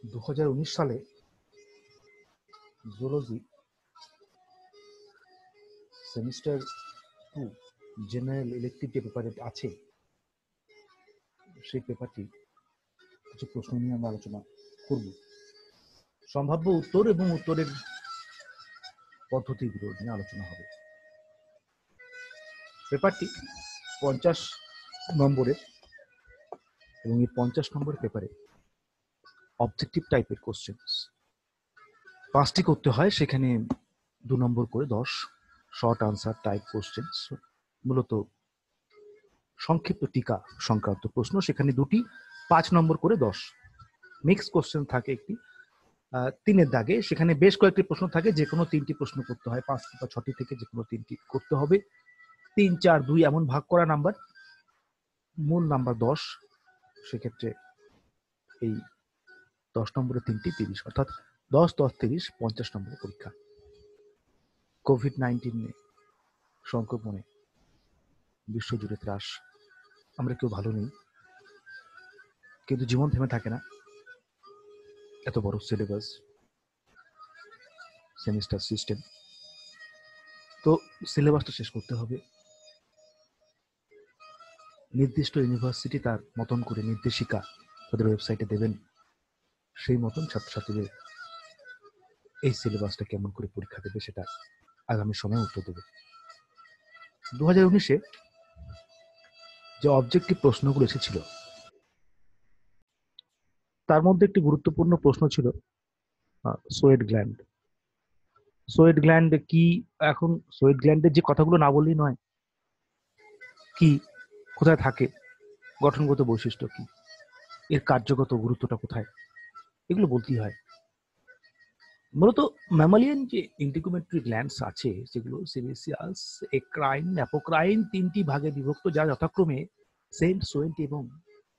2019 সালে zoology semester 2 general elective যে পেপারে আছে, সেই পেপারটি কিছু প্রশ্ন নিয়ে আমরা আলোচনা করব। সম্ভাব্য উত্তর এবং উত্তরের পদ্ধতিগুলো নিয়ে আলোচনা হবে। পেপারটি 50 নম্বরের এবং এই 50 নম্বরের পেপারে অবজেক্টিভ টাইপের কোশ্চেন 5টি করতে হয়। সেখানে 2 নম্বর করে 10 শর্ট আনসার টাইপ কোশ্চেন, মূলত সংক্ষিপ্ত টিকা সংক্রান্ত প্রশ্ন। সেখানে 2টি 5 নম্বর করে 10 মিক্স কোশ্চেন থাকে একটি 3-এর দাগে। সেখানে বেশ কয়েকটি প্রশ্ন থাকে, যে কোনো 3টি প্রশ্ন করতে হয়, 5টি বা 6টি থেকে যে কোনো 3টি করতে হবে। 3, 4, 2 এমন ভাগ করা নাম্বার, মূল নাম্বার 10। সেক্ষেত্রে এই 10 নম্বরে 3টি 30, অর্থাৎ 10, 10, 30, 50 নম্বরের পরীক্ষা। কোভিড-19 সংক্রমণে বিশ্বজুড়ে ত্রাস, আমরা কেউ ভালো নেই, কিন্তু জীবন থেমে থাকে না। এত বড় সিলেবাস, সেমিস্টার সিস্টেম, তো সিলেবাসটা শেষ করতে হবে। নির্দিষ্ট ইউনিভার্সিটি তার মতন করে নির্দেশিকা তাদের ওয়েবসাইটে দেবেন, সেই মতন ছাত্রছাত্রীদের এই সিলেবাসটা কেমন করে পরীক্ষা দেবে সেটা আগামী সময়ে উত্তর দেবে। 2019-এ যে অবজেক্টিভ প্রশ্নগুলো এসেছিল, তার মধ্যে একটি গুরুত্বপূর্ণ প্রশ্ন ছিল সোয়েট গ্ল্যান্ড। সোয়েট গ্ল্যান্ড কি? এখন সোয়েট গ্ল্যান্ডের যে কথাগুলো না বললেই নয়। কি, কোথায় থাকে, গঠনগত বৈশিষ্ট্য কি, এর কার্যগত গুরুত্বটা কোথায়, এগুলো বলতেই হয়। মূলত ম্যামালিয়ান যে ইন্টিগুমেটরি গ্ল্যান্ডস আছে, যেগুলো সিবেসিয়াস, এক্রাইন, অ্যাপোক্রাইন 3টি ভাগে বিভক্ত, যা যথাক্রমে সেন্ট, সোয়েন্ট এবং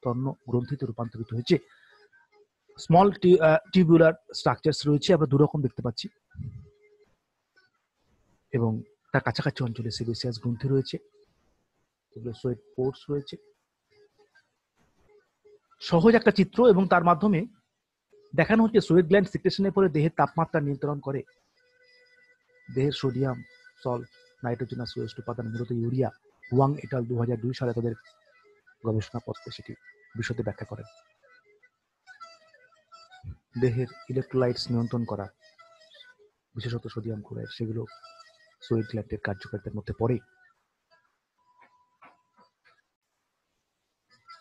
তন্ন গ্রন্থিতে রূপান্তরিত হয়েছে। স্মল টিউবুলার স্ট্রাকচারস রয়েছে, আমরা 2 রকম দেখতে পাচ্ছি, এবং তার কাছাকাছি অঞ্চলে সিবেসিয়াস গ্রন্থি রয়েছে, এগুলো সোয়েট পোর্টস রয়েছে। সহজ একটা চিত্র, এবং তার মাধ্যমে দেখানো হচ্ছে সোয়েট গ্ল্যান্ড সিক্রেশনের পরে দেহের তাপমাত্রা নিয়ন্ত্রণ করে। দেহের সোডিয়াম, সল্ট, নাইট্রোজেনাস ওয়েস্ট উপাদান, মূলত ইউরিয়া, ওয়াং এটাল 2002 সালে তাদের গবেষণাপত্রে সেটি বিশদে ব্যাখ্যা করেন। দেহের ইলেকট্রোলাইটস নিয়ন্ত্রণ করা, বিশেষত সোডিয়াম ক্লোরাইড, সেগুলো সোয়েট গ্ল্যান্ডের কার্যকারিতার মধ্যে পড়ে।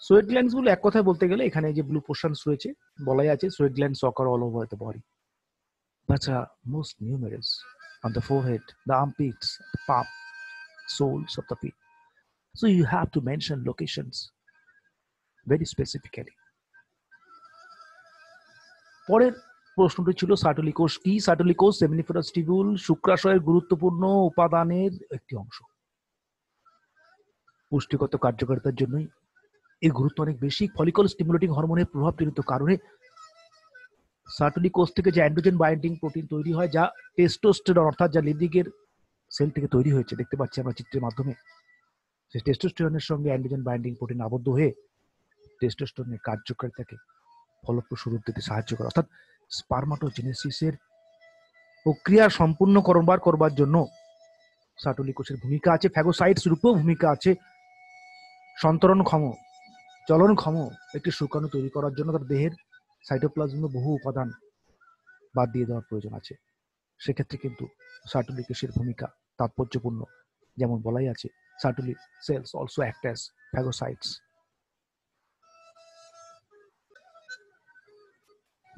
সোয়েট গ্ল্যান্ডস গুলো এক কথায় বলতে গেলে, এখানে যে ব্লু পোর্শনস রয়েছে, বলাই আছে sweat glands occur all over the body, but are most numerous on the forehead, the armpits, the palm, soles of the feet. So you have to mention locations very specifically. পরের প্রশ্নটি ছিল সার্টলি কোষ কি? সার্টলি কোষ seminiferous tubule, শুক্রাশয়ের গুরুত্বপূর্ণ উপাদানের একটি অংশ। পুষ্টিগত কার্যকারিতার জন্যই এর গুরুত্ব অনেক বেশি। ফলিকল স্টিমুলেটিং হরমোনের প্রভাবজনিত কারণে সার্টলি কোষ থেকে যে অ্যান্ড্রোজেন বাইন্ডিং প্রোটিন তৈরি হয়, যা টেস্টোস্টেরন অর্থাৎ যা লিপিডের সেল থেকে তৈরি হয়েছে, দেখতে পাচ্ছি আমরা চিত্রের মাধ্যমে। সেই টেস্টোস্টেরনের সঙ্গে অ্যান্ড্রোজেন বাইন্ডিং প্রোটিন আবদ্ধ হয়ে টেস্টোস্টেরনের কার্যকারিতাকে ফলপ্রসূ রূপ দিতে সাহায্য করে, অর্থাৎ স্পারমাটোজেনেসিসের প্রক্রিয়া সম্পূর্ণ করবার জন্য সার্টলি কোষের ভূমিকা আছে। ফ্যাগোসাইটস রূপেও ভূমিকা আছে। সন্তরণক্ষম, চলনক্ষম একটি শুক্রাণু তৈরি করার জন্য তার দেহের সাইটোপ্লাজমে বহু উপাদান বাদ দিয়ে দেওয়ার প্রয়োজন আছে। সেক্ষেত্রে কিন্তু সার্টলি কোষের ভূমিকা তাৎপর্যপূর্ণ। যেমন বলাই আছে, সার্টলি সেলস অলসো অ্যাক্ট অ্যাজ ফ্যাগোসাইটস।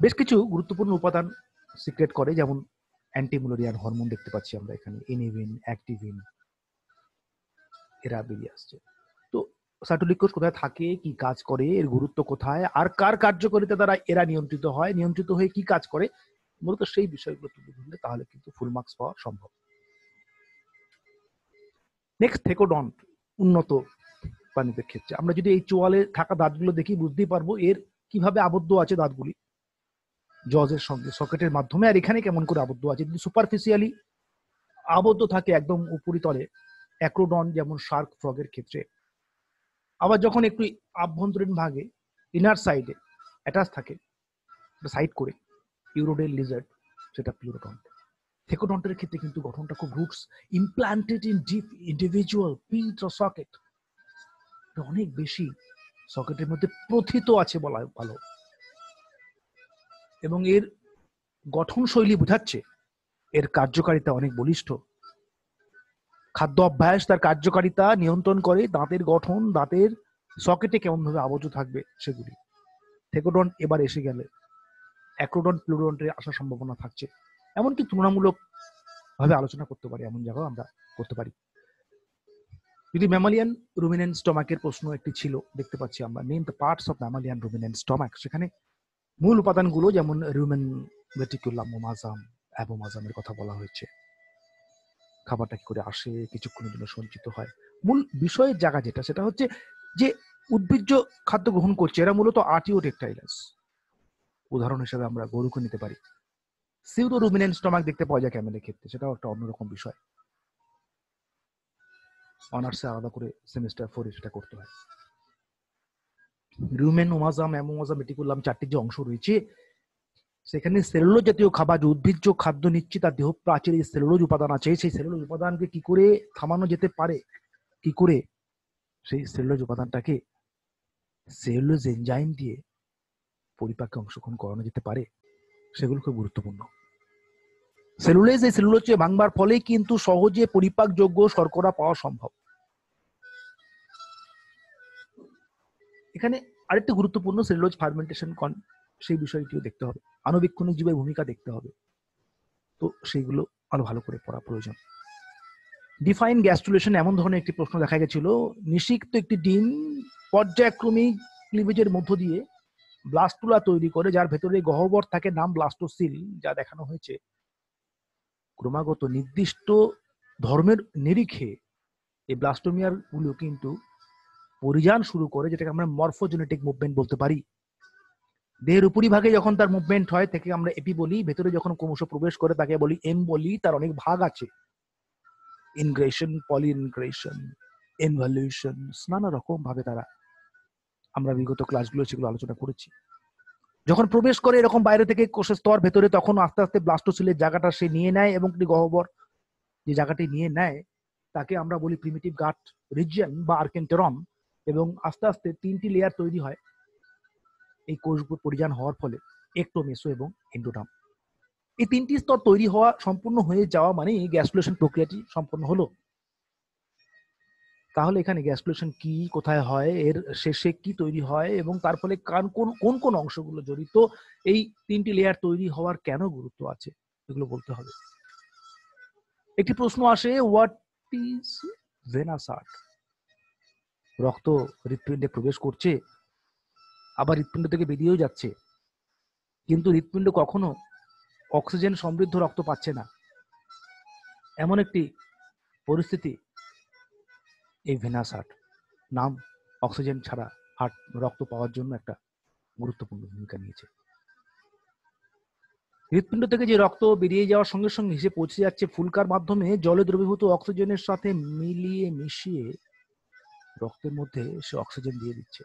বেশ কিছু গুরুত্বপূর্ণ উপাদান সিক্রেট করে, যেমন অ্যান্টিমুলেরিয়ান হরমোন দেখতে পাচ্ছি আমরা এখানে, ইনিভিন, অ্যাক্টিভিন, এরা বেরিয়ে আসছে। তো সার্টলি কোষ কোথায় থাকে, কি কাজ করে, এর গুরুত্ব কোথায়, আর কার কার্যকারিতা দ্বারা এরা নিয়ন্ত্রিত হয়, নিয়ন্ত্রিত হয়ে কি কাজ করে, মূলত সেই বিষয়গুলো তুলে ধরলে তাহলে কিন্তু ফুল মার্কস পাওয়া সম্ভব। নেক্সট, থেকোডন্ট, উন্নত প্রাণীদের ক্ষেত্রে আমরা যদি এই চোয়ালে থাকা দাঁতগুলো দেখি, বুঝতেই পারবো এর কিভাবে আবদ্ধ আছে দাঁতগুলি জজের সঙ্গে সকেটের মাধ্যমে, আর এখানে কেমন করে আবদ্ধ আছে। যদি সুপারফিশিয়ালি আবদ্ধ থাকে একদম উপরিতলে, অ্যাক্রোডন যেমন শার্ক ফ্রগের ক্ষেত্রে, আবার যখন একটু আভ্যন্তরীণ ভাগে ইনার সাইডে অ্যাটাচ থাকে, সাইড করে ইউরোডেল লিজার্ড, সেটা প্লুরোডন্ট। থেকোডন্টের ক্ষেত্রে কিন্তু গঠনটা খুব roots implanted in deep individual pit or socket, অনেক বেশি সকেটের মধ্যে প্রথিত আছে বলা ভালো, এবং এর গঠন শৈলী বোঝাচ্ছে এর কার্যকারিতা অনেক বলিষ্ঠ। খাদ্য অভ্যাস তার কার্যকারিতা নিয়ন্ত্রণ করে দাঁতের গঠন, দাঁতের সকেটে কেমন ভাবে আবদ্ধ থাকবে সেগুলি। থেকোডন্ট এবার এসে গেলে অ্যাক্রোডন্ট প্লুরোডন্টের আসার সম্ভাবনা থাকছে, এমনকি তুলনামূলক ভাবে আলোচনা করতে পারি, এমন জায়গাও আমরা করতে পারি। যদি ম্যামালিয়ান রুমিনেন্ট স্টমাকের প্রশ্ন একটি ছিল, দেখতে পাচ্ছি আমরা name the parts of mammalian ruminant stomach, সেখানে মূল উপাদানগুলো যেমন রুমেন, রেটিকুলাম, ওমাজাম, অ্যাবোমাজামের কথা বলা হয়েছে। খাবারটা কি করে আসে, কিছুক্ষণের জন্য সঞ্চিত হয়। মূল বিষয়ের জায়গা যেটা, সেটা হচ্ছে যে উদ্ভিজ্জ খাদ্য গ্রহণ করছে এরা মূলত আর্টিওটেকটাইলাস। উদাহরণ হিসেবে আমরা গরুকে নিতে পারি। সিউডো রুমিনেন্ট স্টমাক দেখতে পাওয়া যায় ক্যামেলের ক্ষেত্রে, সেটাও একটা অন্যরকম বিষয়। অনার্সে আলাদা করে সেমিস্টার 4 সেটা করতে হয়। রুমেন, ওমাজাম, অ্যাবোমাজাম, রেটিকুলাম চারটি যে অংশ রয়েছে, সেখানে সেলুলোজ জাতীয় খাবার, যে উদ্ভিজ্জ খাদ্য নিচ্ছে তার দেহ প্রাচীরে সেলুলোজ উপাদান আছে, সেই সেলুলোজ উপাদানকে কি করে থামানো যেতে পারে, কি করে সেই সেলুলোজ উপাদানটাকে সেলুলোজ এনজাইম দিয়ে পরিপাকে অংশগ্রহণ করানো যেতে পারে, সেগুলো খুব গুরুত্বপূর্ণ। সেলুলোজ, এই সেলুলোজকে ভাঙবার ফলে কিন্তু সহজে পরিপাকযোগ্য শর্করা পাওয়া সম্ভব। এখানে আরেকটি গুরুত্বপূর্ণ সেলুলোজ ফার্মেন্টেশন সেই বিষয়টিও দেখতে হবে, আণুবীক্ষণিক জীবের ভূমিকা দেখতে হবে, তো সেইগুলো আরো ভালো করে পড়া প্রয়োজন। ডিফাইন গ্যাস্ট্রুলেশন, এমন ধরনের একটি প্রশ্ন দেখা গেছিল। নিষিক্ত একটি ডিম পর্যায়ক্রমিক ক্লিভেজের মধ্য দিয়ে ব্লাস্টুলা তৈরি করে, যার ভেতরে গহ্বর থাকে, নাম ব্লাস্টোসিল। যা দেখানো হয়েছে ক্রমাগত নির্দিষ্ট ধর্মের নিরিখে এই ব্লাস্টোমিয়ার গুলো কিন্তু পরিযান শুরু করে, যেটাকে আমরা মরফোজেনেটিক মুভমেন্ট বলতে পারি। দেহের উপরিভাগে যখন তার মুভমেন্ট হয় থেকে আমরা এপি বলি, ভেতরে যখন ক্রমশ প্রবেশ করে তাকে বলি এম বলি। তার অনেক ভাগ আছে, ইনগ্রেশন, পলিইনগ্রেশন, ইনভলিউশন, নানা রকম ভাবে তারা, আমরা বিগত ক্লাসগুলো সেগুলো আলোচনা করেছি। যখন প্রবেশ করে এরকম বাইরে থেকে কোষের স্তর ভেতরে, তখন আস্তে আস্তে ব্লাস্টোসিলের জায়গাটা সে নিয়ে নেয়, এবং গহ্বর যে জায়গাটি নিয়ে নেয় তাকে আমরা বলি প্রিমিটিভ গাট রিজিয়ন বা আর্কেন্টেরম, এবং আস্তে আস্তে তিনটি লেয়ার তৈরি হয় এই কোষগুলো পরিযান হওয়ার ফলে, একটো, মেসো এবং এন্ডোডার্ম। এই তিনটি স্তর তৈরি হওয়া সম্পূর্ণ হয়ে যাওয়া মানে গ্যাস্ট্রুলেশন প্রক্রিয়াটি সম্পন্ন হলো। তাহলে এখানে গ্যাস্ট্রুলেশন কি, কোথায় হয়, এর শেষে কি তৈরি হয়, এবং তার ফলে কোন কোন অংশগুলো জড়িত, এই তিনটি লেয়ার তৈরি হওয়ার কেন গুরুত্ব আছে, এগুলো বলতে হবে। একটি প্রশ্ন আসে, হোয়াট ইজ ভেনাস আর্ট? রক্ত হৃৎপিণ্ডে প্রবেশ করছে, আবার হৃৎপিণ্ড থেকে বেরিয়েও যাচ্ছে, কিন্তু হৃৎপিণ্ড কখনো অক্সিজেন সমৃদ্ধ রক্ত পাচ্ছে না। এমন একটি পরিস্থিতি এই ভেনাস হার্ট। নাম অক্সিজেন ছাড়া হার্ট রক্ত পাওয়ার জন্য একটা গুরুত্বপূর্ণ ভূমিকা নিয়েছে। হৃৎপিণ্ড থেকে যে রক্ত বেরিয়ে যাওয়ার সঙ্গে সঙ্গে এসে পৌঁছে যাচ্ছে ফুলকার মাধ্যমে জলে দ্রবীভূত অক্সিজেনের সাথে মিশিয়ে রক্তের মধ্যে সে অক্সিজেন দিয়ে দিচ্ছে।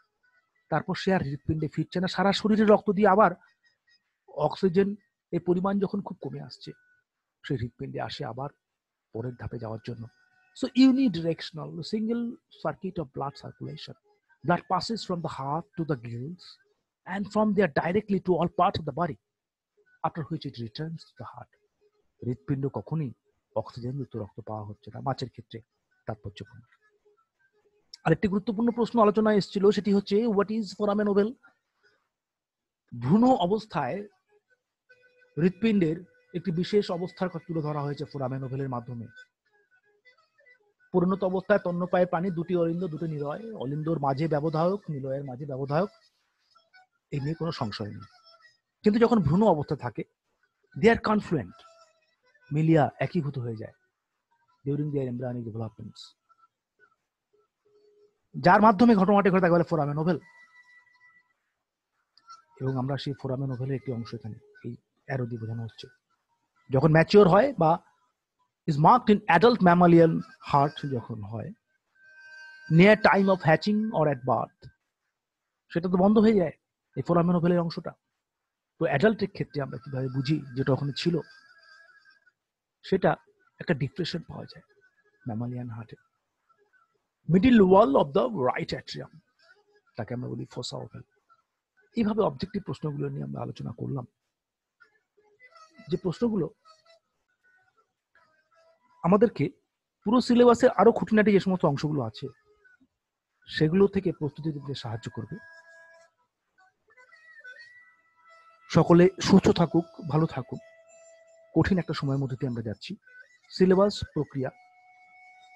তারপর সে আর হৃৎপিণ্ডে ফিরছে না, সারা শরীরে রক্ত দিয়ে আবার অক্সিজেন এর পরিমাণ যখন খুব কমে আসছে, সে হৃৎপিণ্ডে আসে আবার পরের ধাপে যাওয়ার জন্য। So unidirectional single circuit of blood circulation. Blood passes from the heart to the gills and from there directly to all parts of the body, after which it returns to the heart. হৃৎপিণ্ড কখনই oxygen যুক্ত রক্ত পাওয়া হচ্ছে না, মাছের ক্ষেত্রে তাৎপর্যপূর্ণ। আরেকটি গুরুত্বপূর্ণ প্রশ্ন আলোচনায় এসেছিল, সেটি হচ্ছে হোয়াট ইজ ফোরামেন ওভেল? ভ্রূণ অবস্থায় হৃৎপিণ্ডের একটি বিশেষ অবস্থার কথা তুলে ধরা হয়েছে ফোরামেন ওভেলের মাধ্যমে। পরিণত অবস্থায় তন্নপায়ের প্রাণী, দুটি অলিন্দ, দুটি নিলয়, অলিন্দর মাঝে ব্যবধায়ক, নিলয়ের মাঝে ব্যবধায়ক, এই নিয়ে কোনো সংশয় নেই। কিন্তু যখন ভ্রূণ অবস্থা থাকে, দে আর কনফ্লুয়েন্ট, মিলিয়া একীভূত হয়ে যায় ডিউরিং দেয়ার এমব্রায়োনিক ডেভেলপমেন্টস, যার মাধ্যমে ঘটনাটি ঘটে তাকে বলে ফোরামেন ওভেল। এবং আমরা সেই ফোরামেন ওভেলের একটি অংশ এখানে এই অ্যারো দিয়ে বোঝানো হচ্ছে। যখন ম্যাচিওর হয় বা is marked in adult mammalian heart, যখন হয় near time of hatching or at birth, সেটা তো বন্ধ হয়ে যায় এই ফোরামেন ওভেলের অংশটা। তো অ্যাডাল্টের ক্ষেত্রে আমরা কিভাবে বুঝি যেটা ওখানে ছিল, সেটা একটা ডিপ্রেশন পাওয়া যায় ম্যামালিয়ান হার্টে, middle wall of the right atrium, তাকে আমরা বলি ফোসা ওভাল। এইভাবে অবজেক্টিভ প্রশ্নগুলো নিয়ে আমরা আলোচনা করলাম, যে প্রশ্নগুলো আমাদেরকে পুরো সিলেবাসে আরো খুঁটিনাটি যে সমস্ত অংশগুলো আছে সেগুলো থেকে প্রস্তুতি দিতে সাহায্য করবে। সকলে সুস্থ থাকুক, ভালো থাকুক। কঠিন একটা সময়ের মধ্যে দিয়ে আমরা যাচ্ছি, সিলেবাস প্রক্রিয়া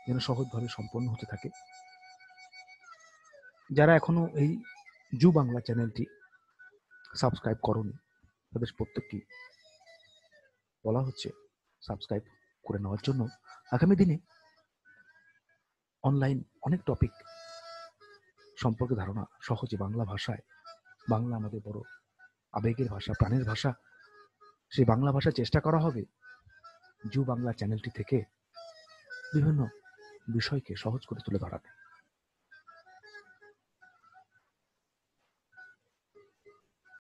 যেন সহজভাবে সম্পন্ন হতে থাকে। যারা এখনো এই জু বাংলা চ্যানেলটি সাবস্ক্রাইব করনি, তাদের প্রত্যেকটি বলা হচ্ছে সাবস্ক্রাইব করে নেওয়ার জন্য। আগামী দিনে অনলাইন অনেক টপিক সম্পর্কে ধারণা সহজে বাংলা ভাষায়, বাংলা আমাদের বড় আবেগের ভাষা, প্রাণের ভাষা, সেই বাংলা ভাষা চেষ্টা করা হবে জু বাংলা চ্যানেলটি থেকে বিভিন্ন বিষয়কে সহজ করে তুলে ধরাতে।